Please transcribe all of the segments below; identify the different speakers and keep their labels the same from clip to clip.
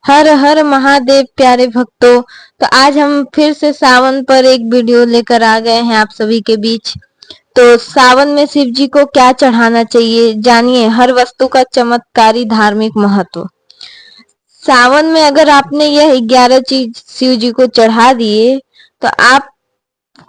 Speaker 1: हर हर महादेव प्यारे भक्तों। तो आज हम फिर से सावन पर एक वीडियो लेकर आ गए हैं आप सभी के बीच। तो सावन में शिव जी को क्या चढ़ाना चाहिए, जानिए हर वस्तु का चमत्कारी धार्मिक महत्व। सावन में अगर आपने यह 11 चीज शिव जी को चढ़ा दिए तो आप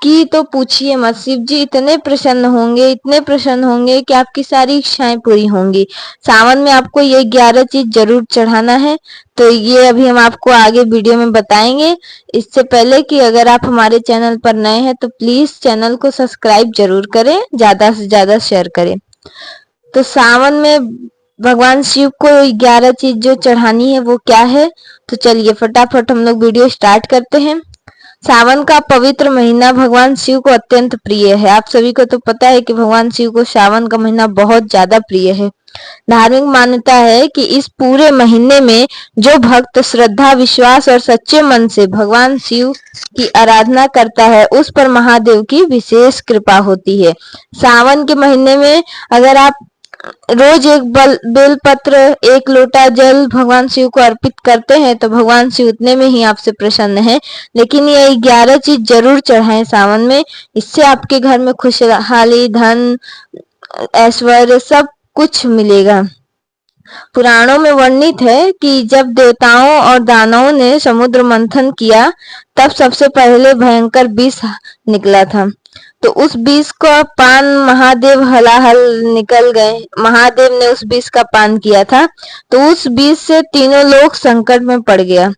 Speaker 1: की तो पूछिए मत, शिव जी इतने प्रसन्न होंगे, इतने प्रसन्न होंगे कि आपकी सारी इच्छाएं पूरी होंगी। सावन में आपको ये 11 चीज जरूर चढ़ाना है। तो ये अभी हम आपको आगे वीडियो में बताएंगे। इससे पहले कि अगर आप हमारे चैनल पर नए हैं तो प्लीज चैनल को सब्सक्राइब जरूर करें, ज्यादा से ज्यादा शेयर करें। तो सावन में भगवान शिव को 11 चीज जो चढ़ानी है वो क्या है, तो चलिए फटाफट हम लोग वीडियो स्टार्ट करते हैं। सावन का पवित्र महीना भगवान शिव को अत्यंत प्रिय है। आप सभी को तो पता है कि भगवान शिव को सावन का महीना बहुत ज्यादा प्रिय है। धार्मिक मान्यता है कि इस पूरे महीने में जो भक्त श्रद्धा, विश्वास और सच्चे मन से भगवान शिव की आराधना करता है उस पर महादेव की विशेष कृपा होती है। सावन के महीने में अगर आप रोज एक बेलपत्र, एक लोटा जल भगवान शिव को अर्पित करते हैं तो भगवान शिव उतने में ही आपसे प्रसन्न है। लेकिन ये 11 चीज जरूर चढ़ाएं सावन में। इससे आपके घर में खुशहाली, धन, ऐश्वर्य सब कुछ मिलेगा। पुराणों में वर्णित है कि जब देवताओं और दानवों ने समुद्र मंथन किया तब सबसे पहले भयंकर विष निकला था। तो उस विष का पान महादेव हलाहल निकल गए। महादेव ने उस विष का पान किया था तो उस विष से तीनों लोग संकट में पड़ गया।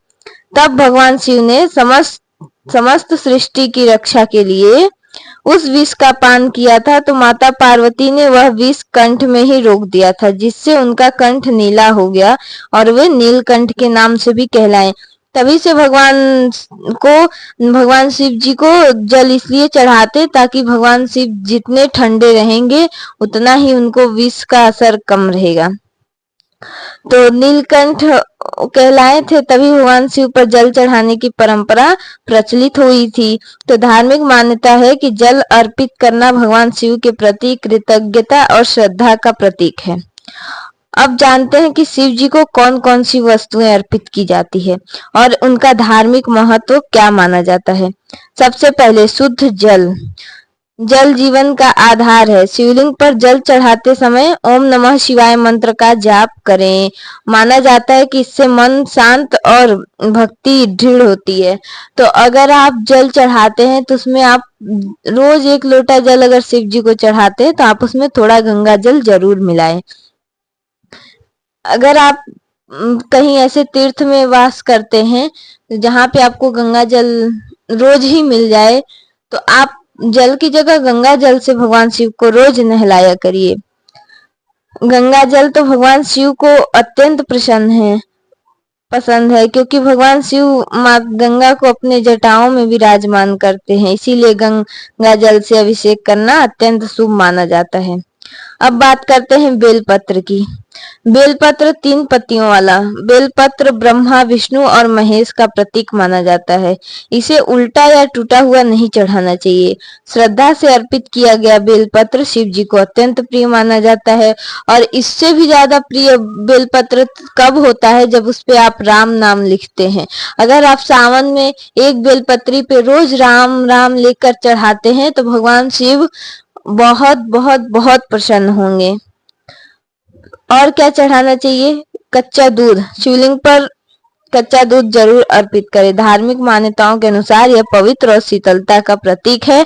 Speaker 1: तब भगवान शिव ने समस्त सृष्टि की रक्षा के लिए उस विष का पान किया था। तो माता पार्वती ने वह विष कंठ में ही रोक दिया था, जिससे उनका कंठ नीला हो गया और वे नीलकंठ के नाम से भी कहलाए। तभी से भगवान शिव जी को जल इसलिए चढ़ाते ताकि भगवान शिव जितने ठंडे रहेंगे उतना ही उनको विष का असर कम रहेगा। तो नीलकंठ कहलाए थे, तभी भगवान शिव पर जल चढ़ाने की परंपरा प्रचलित हुई थी। तो धार्मिक मान्यता है कि जल अर्पित करना भगवान शिव के प्रति कृतज्ञता और श्रद्धा का प्रतीक है। अब जानते हैं कि शिव जी को कौन कौन सी वस्तुएं अर्पित की जाती है और उनका धार्मिक महत्व क्या माना जाता है। सबसे पहले शुद्ध जल। जल जीवन का आधार है। शिवलिंग पर जल चढ़ाते समय ओम नमः शिवाय मंत्र का जाप करें। माना जाता है कि इससे मन शांत और भक्ति दृढ़ होती है। तो अगर आप जल चढ़ाते हैं तो उसमें आप रोज एक लोटा जल अगर शिव जी को चढ़ाते हैं तो आप उसमें थोड़ा गंगा जल जरूर मिलाएं। अगर आप कहीं ऐसे तीर्थ में वास करते हैं जहाँ पे आपको गंगा जल रोज ही मिल जाए तो आप जल की जगह गंगा जल से भगवान शिव को रोज नहलाया करिए। गंगा जल तो भगवान शिव को अत्यंत पसंद है, क्योंकि भगवान शिव माँ गंगा को अपने जटाओं में विराजमान करते हैं, इसीलिए गंगा जल से अभिषेक करना अत्यंत शुभ माना जाता है। अब बात करते हैं बेलपत्र की। बेलपत्र 3 पत्तियों वाला बेलपत्र ब्रह्मा, विष्णु और महेश का प्रतीक माना जाता है। इसे उल्टा या टूटा हुआ नहीं चढ़ाना चाहिए। श्रद्धा से अर्पित किया गया बेलपत्र शिव जी को अत्यंत प्रिय माना जाता है। और इससे भी ज्यादा प्रिय बेलपत्र कब होता है, जब उस पे आप राम नाम लिखते हैं। अगर आप सावन में एक बेलपत्री पे रोज राम राम लिखकर चढ़ाते हैं तो भगवान शिव बहुत बहुत बहुत प्रसन्न होंगे। और क्या चढ़ाना चाहिए? कच्चा दूध। शिवलिंग पर कच्चा दूध जरूर अर्पित करें। धार्मिक मान्यताओं के अनुसार यह पवित्र और शीतलता का प्रतीक है।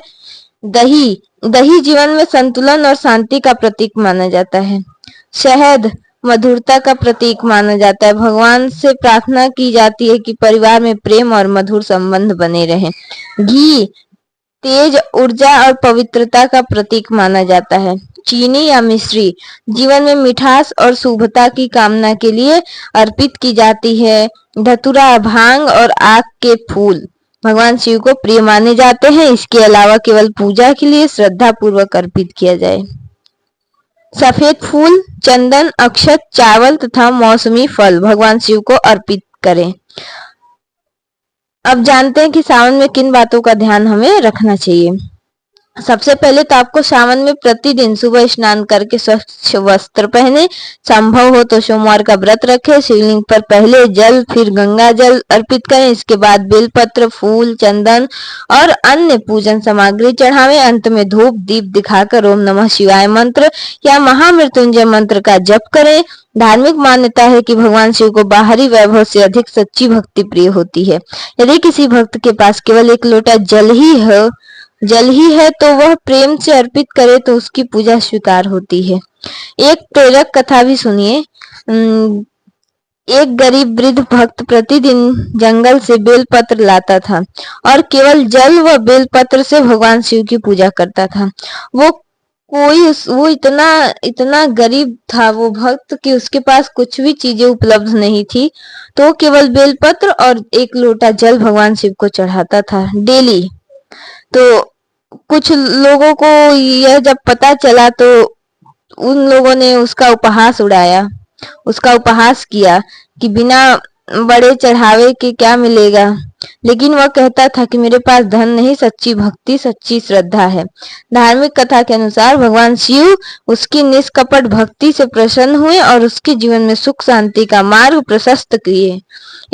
Speaker 1: दही जीवन में संतुलन और शांति का प्रतीक माना जाता है। शहद मधुरता का प्रतीक माना जाता है। भगवान से प्रार्थना की जाती है कि परिवार में प्रेम और मधुर संबंध बने रहें। घी तेज ऊर्जा और पवित्रता का प्रतीक माना जाता है। चीनी या मिश्री जीवन में मिठास और शुभता की कामना के लिए अर्पित की जाती है। धतूरा, भांग और आक के फूल भगवान शिव को प्रिय माने जाते हैं। इसके अलावा केवल पूजा के लिए श्रद्धा पूर्वक अर्पित किया जाए। सफेद फूल, चंदन, अक्षत, चावल तथा मौसमी फल भगवान शिव को अर्पित करें। अब जानते हैं कि सावन में किन बातों का ध्यान हमें रखना चाहिए। सबसे पहले तो आपको सावन में प्रतिदिन सुबह स्नान करके स्वच्छ वस्त्र पहने, संभव हो तो सोमवार का व्रत रखें, शिवलिंग पर पहले जल फिर गंगा जल अर्पित करें, इसके बाद बेलपत्र, फूल, चंदन और अन्य पूजन सामग्री चढ़ावें, अंत में धूप दीप दिखाकर ओम नमः शिवाय मंत्र या महामृत्युंजय मंत्र का जप करें। धार्मिक मान्यता है कि भगवान शिव को बाहरी वैभव से अधिक सच्ची भक्ति प्रिय होती है। यदि किसी भक्त के पास केवल एक लोटा जल ही है तो वह प्रेम से अर्पित करे तो उसकी पूजा स्वीकार होती है। एक प्रेरक कथा भी सुनिए। एक गरीब वृद्ध भक्त प्रतिदिन जंगल से बेलपत्र लाता था और केवल जल व बेलपत्र से भगवान शिव की पूजा करता था। वो इतना इतना गरीब था वो भक्त कि उसके पास कुछ भी चीजें उपलब्ध नहीं थी, तो वो केवल बेलपत्र और एक लोटा जल भगवान शिव को चढ़ाता था डेली। तो कुछ लोगों को यह जब पता चला तो उन लोगों ने उसका उपहास किया कि बिना बड़े चढ़ावे के क्या मिलेगा, लेकिन वह कहता था कि मेरे पास धन नहीं, सच्ची भक्ति सच्ची श्रद्धा है। धार्मिक कथा के अनुसार भगवान शिव उसकी निष्कपट भक्ति से प्रसन्न हुए और उसके जीवन में सुख शांति का मार्ग प्रशस्त किए।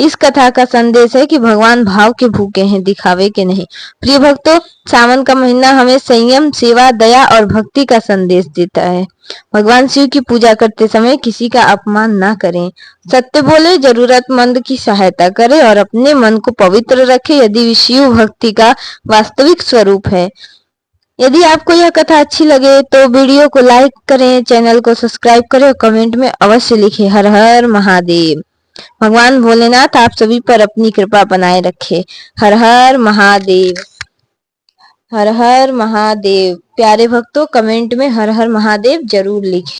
Speaker 1: इस कथा का संदेश है कि भगवान भाव के भूखे हैं, दिखावे के नहीं। प्रिय भक्तों, सावन का महीना हमें संयम, सेवा, दया और भक्ति का संदेश देता है। भगवान शिव की पूजा करते समय किसी का अपमान ना करें, सत्य बोले, जरूरतमंद की सहायता करें और अपने मन को पवित्र रखें यदि शिव भक्ति का वास्तविक स्वरूप है। यदि आपको यह कथा अच्छी लगे तो वीडियो को लाइक करें, चैनल को सब्सक्राइब करें और कमेंट में अवश्य लिखें हर हर महादेव। भगवान भोलेनाथ आप सभी पर अपनी कृपा बनाए रखे। हर हर महादेव, हर हर महादेव। प्यारे भक्तों, कमेंट में हर हर महादेव जरूर लिखें।